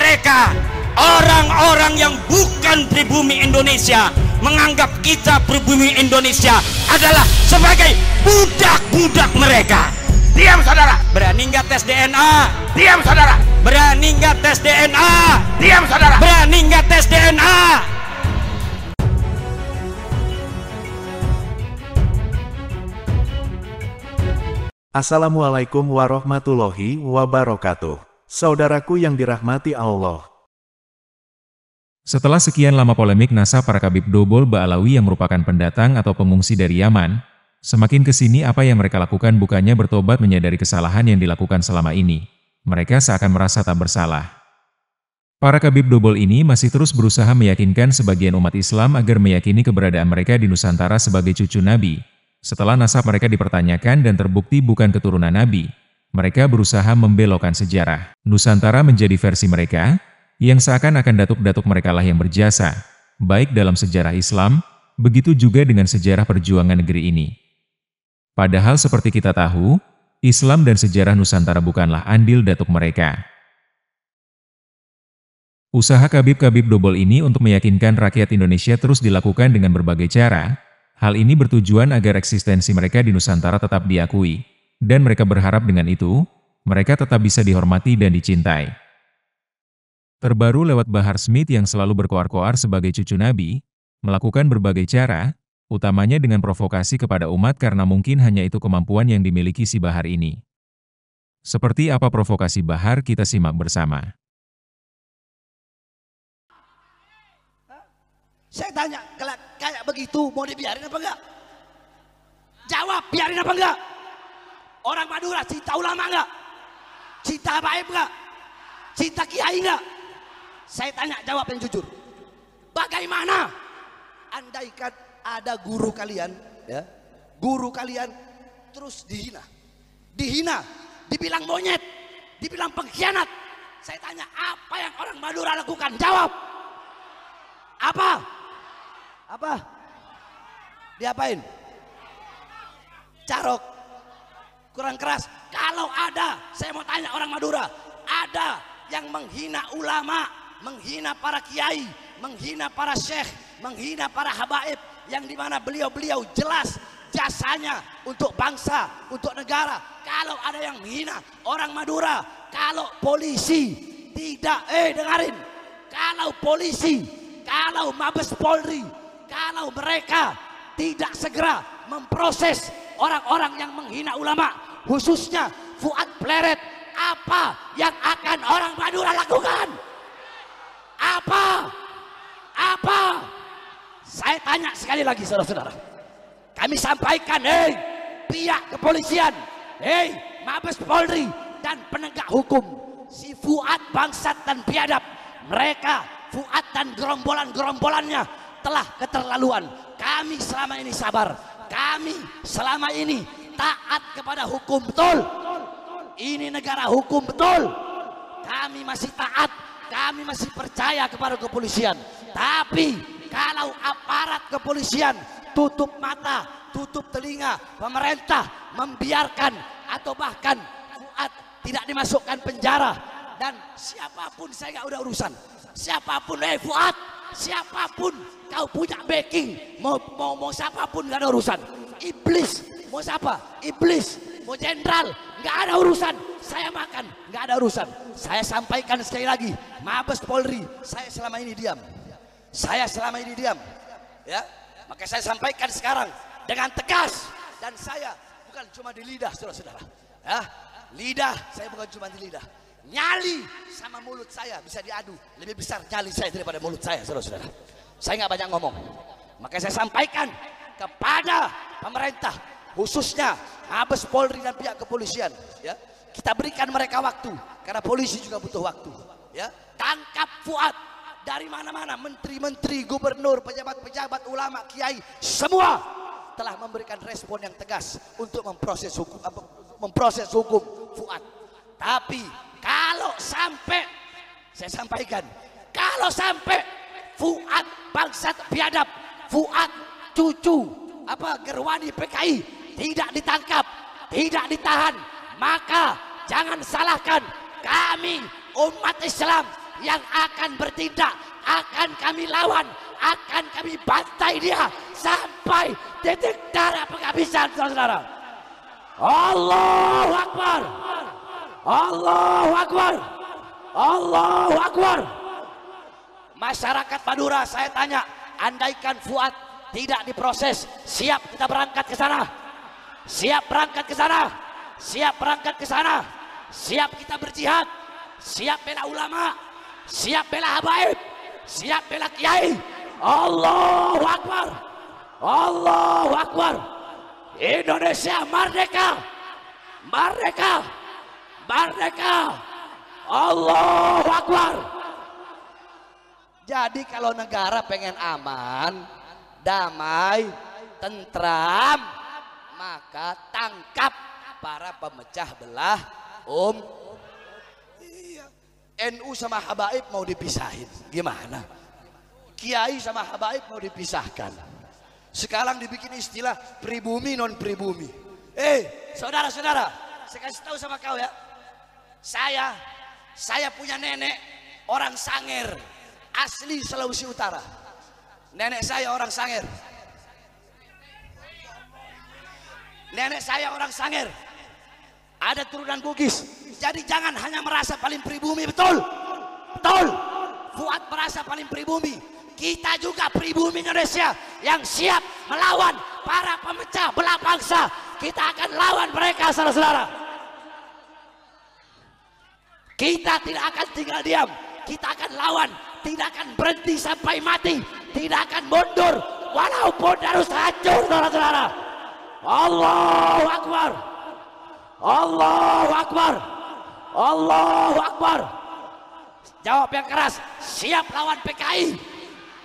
mereka, orang-orang yang bukan pribumi Indonesia, menganggap kita pribumi Indonesia adalah sebagai budak-budak mereka. Diam saudara. Berani nggak tes DNA? Diam saudara. Berani nggak tes DNA? Diam saudara. Berani nggak tes DNA? Assalamualaikum warahmatullahi wabarakatuh. Saudaraku yang dirahmati Allah. Setelah sekian lama polemik nasab para Khabib Dobol Ba'alawi yang merupakan pendatang atau pengungsi dari Yaman, semakin kesini apa yang mereka lakukan bukannya bertobat menyadari kesalahan yang dilakukan selama ini. Mereka seakan merasa tak bersalah. Para Khabib Dobol ini masih terus berusaha meyakinkan sebagian umat Islam agar meyakini keberadaan mereka di Nusantara sebagai cucu Nabi. Setelah nasab mereka dipertanyakan dan terbukti bukan keturunan Nabi, mereka berusaha membelokkan sejarah. Nusantara menjadi versi mereka, yang seakan-akan datuk-datuk mereka lah yang berjasa, baik dalam sejarah Islam, begitu juga dengan sejarah perjuangan negeri ini. Padahal seperti kita tahu, Islam dan sejarah Nusantara bukanlah andil datuk mereka. Usaha Khabib-Khabib Dobol ini untuk meyakinkan rakyat Indonesia terus dilakukan dengan berbagai cara. Hal ini bertujuan agar eksistensi mereka di Nusantara tetap diakui, dan mereka berharap dengan itu, mereka tetap bisa dihormati dan dicintai. Terbaru lewat Bahar Smith yang selalu berkoar-koar sebagai cucu Nabi, melakukan berbagai cara, utamanya dengan provokasi kepada umat karena mungkin hanya itu kemampuan yang dimiliki si Bahar ini. Seperti apa provokasi Bahar, kita simak bersama. Saya tanya, kayak begitu mau dibiarin apa enggak? Jawab, biarin apa enggak? Orang Madura cinta ulama enggak? Cinta habaib enggak? Cinta kiai enggak? Saya tanya, jawab yang jujur. Bagaimana andaikan ada guru kalian, ya, guru kalian terus dihina, dibilang monyet, dibilang pengkhianat. Saya tanya, apa yang orang Madura lakukan? Jawab. Apa? Diapain? Carok. Kurang keras. Kalau ada, saya mau tanya orang Madura, ada yang menghina ulama, menghina para kiai, menghina para syekh, menghina para habaib, yang dimana beliau-beliau jelas jasanya untuk bangsa, untuk negara. Kalau ada yang menghina orang Madura, kalau polisi tidak, dengarin, kalau polisi, kalau Mabes Polri, kalau mereka tidak segera memproses orang-orang yang menghina ulama, khususnya Fuad Pleret, apa yang akan orang Madura lakukan? Apa? Saya tanya sekali lagi, saudara-saudara. Kami sampaikan, pihak kepolisian, Mabes Polri dan penegak hukum, si Fuad bangsat dan biadab, mereka Fuad dan gerombolan-gerombolannya telah keterlaluan. Kami selama ini sabar, kami selama ini taat kepada hukum, betul. Ini negara hukum, betul. Kami masih taat, kami masih percaya kepada kepolisian. Tapi kalau aparat kepolisian tutup mata, tutup telinga, pemerintah membiarkan atau bahkan Fuad tidak dimasukkan penjara, dan siapapun saya nggak udah urusan. Siapapun, Fuad, siapapun kau punya backing, mau siapapun nggak ada urusan. Iblis mau siapa? Iblis mau jenderal, nggak ada urusan. Saya makan, nggak ada urusan. Saya sampaikan sekali lagi, Mabes Polri, saya selama ini diam. Ya, maka saya sampaikan sekarang dengan tegas, dan saya bukan cuma di lidah, saudara-saudara. Ya, lidah saya bukan cuma di lidah. Nyali sama mulut saya bisa diadu, lebih besar nyali saya daripada mulut saya, saudara-saudara. Saya nggak banyak ngomong, maka saya sampaikan kepada pemerintah, khususnya Mabes Polri dan pihak kepolisian, ya, kita berikan mereka waktu, karena polisi juga butuh waktu, ya. Tangkap Fuad. Dari mana-mana, menteri-menteri, gubernur, pejabat-pejabat, ulama, kiai, semua telah memberikan respon yang tegas untuk memproses hukum Fuad. Tapi kalau sampai, saya sampaikan, kalau sampai Fuad bangsat biadab, Fuad cucu Gerwani PKI tidak ditangkap, tidak ditahan, maka jangan salahkan kami umat Islam yang akan bertindak, akan kami lawan, akan kami bantai dia sampai titik darah penghabisan, saudara-saudara. Allahu Akbar, Allahu Akbar, Allahu Akbar. Masyarakat Madura, saya tanya, andaikan Fuad tidak diproses, siap kita berangkat ke sana? Siap berangkat ke sana? Siap berangkat ke sana? Siap kita berjihad? Siap bela ulama? Siap bela habaib? Siap bela kiai? Allahu Akbar, Allahu Akbar. Indonesia merdeka, merdeka, merdeka. Allahu Akbar. Jadi kalau negara pengen aman, damai, tentram, maka tangkap para pemecah belah NU sama habaib mau dipisahin, gimana? Kiai sama habaib mau dipisahkan. Sekarang dibikin istilah pribumi non pribumi. Saudara-saudara, saya kasih tahu sama kau ya. Saya punya nenek orang Sangir, asli Sulawesi Utara. Nenek saya orang Sangir. Nenek saya orang Sangir. Ada turunan Bugis. Jadi jangan hanya merasa paling pribumi, betul? Betul. Fuad merasa paling pribumi. Kita juga pribumi Indonesia yang siap melawan para pemecah belah bangsa. Kita akan lawan mereka, saudara-saudara. Kita tidak akan tinggal diam. Kita akan lawan. Tidak akan berhenti sampai mati. Tidak akan mundur walaupun harus hancur, saudara-saudara. Allahu Akbar, Allahu Akbar, Allahu Akbar. Jawab yang keras. Siap lawan PKI,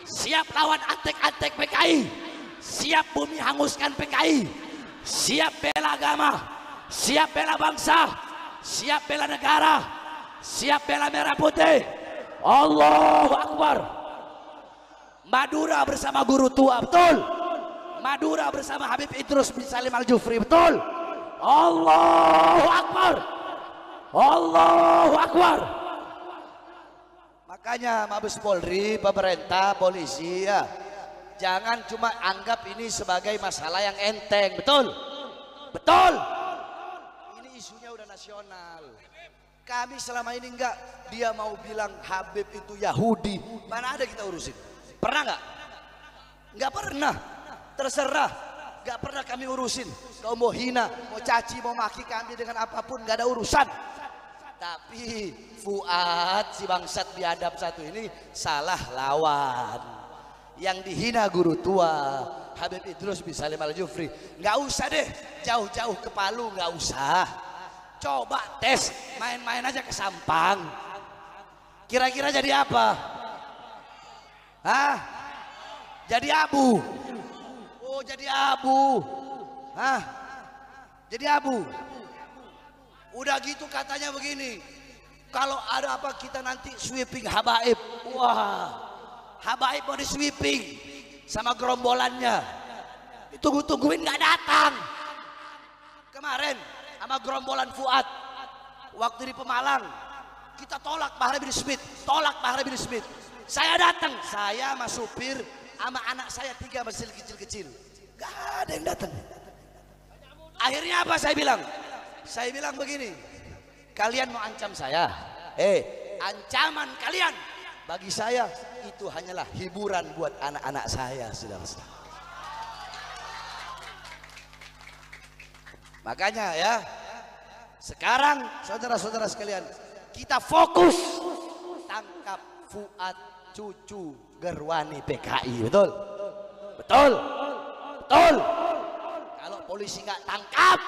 siap lawan antek-antek PKI, siap bumi hanguskan PKI, siap bela agama, siap bela bangsa, siap bela negara, siap bela merah putih. Allahu Akbar. Madura bersama guru tua, betul? Madura bersama Habib Idrus bin Salim Al-Jufri, betul? Allahu Akbar, Allahu Akbar. Makanya Mabes Polri, pemerintah, polisi ya, jangan cuma anggap ini sebagai masalah yang enteng, betul? Betul? Ini isunya udah nasional. Kami selama ini enggak, dia mau bilang Habib itu Yahudi, mana ada kita urusin? Pernah enggak? Enggak pernah. Terserah, gak pernah kami urusin. Kau mau hina, mau caci, mau maki kami dengan apapun, gak ada urusan. Tapi Fuad, si bangsat biadab satu ini salah lawan. Yang dihina guru tua Habib Idrus bin Salim Al-Jufri. Gak usah deh jauh-jauh ke Palu, gak usah. Coba tes, main-main aja ke Sampang. Kira-kira jadi apa? Hah? Jadi abu. Oh, jadi abu. Hah? Jadi abu. Udah gitu katanya begini. Kalau ada apa kita nanti sweeping habaib. Wah. Habaib mau di sweeping sama gerombolannya. Ditunggu-tungguin nggak datang. Kemarin sama gerombolan Fuad waktu di Pemalang kita tolak Bahar bin Smith, tolak Bahar bin Smith. Saya datang, saya sama supir sama anak saya 3 masih kecil-kecil, gak ada yang datang. Akhirnya apa saya bilang? Saya bilang begini, kalian mau ancam saya? Ancaman kalian bagi saya itu hanyalah hiburan buat anak-anak saya, saudara-saudara. Makanya ya, sekarang saudara-saudara sekalian, kita fokus tangkap Fuad cucu Gerwani PKI, betul? Betul? Betul? Kalau polisi nggak tangkap,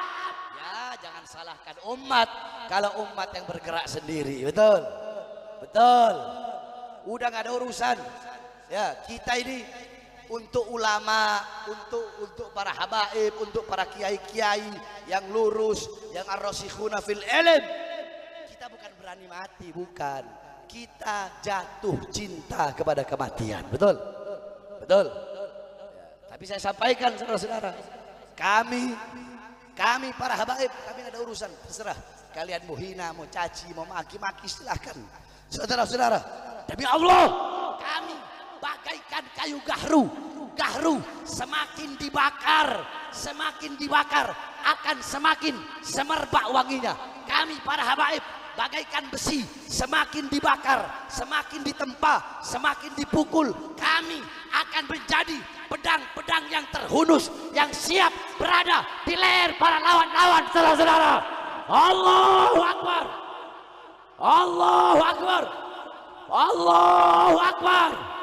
ya jangan salahkan umat. Kalau umat yang bergerak sendiri, betul? Betul? Udah nggak ada urusan. Ya kita ini untuk ulama, untuk para habaib, untuk para kiai-kiai yang lurus, yang ar-rasikhuna fil ilm. Kita bukan berani mati, bukan. Kita jatuh cinta kepada kematian, betul? Betul? Ya, tapi saya sampaikan saudara-saudara, kami para habaib, kami nggak ada urusan, terserah. Kalian mau hina, mau caci, mau maki-maki silahkan. Saudara-saudara, demi Allah, kami bagaikan kayu gahru. Gahru semakin dibakar akan semakin semerbak wanginya. Kami para habaib bagaikan besi, semakin dibakar, semakin ditempa, semakin dipukul, kami akan menjadi pedang-pedang yang terhunus, yang siap berada di leher para lawan-lawan. Saudara-saudara, Allahu Akbar, Allahu Akbar, Allahu Akbar.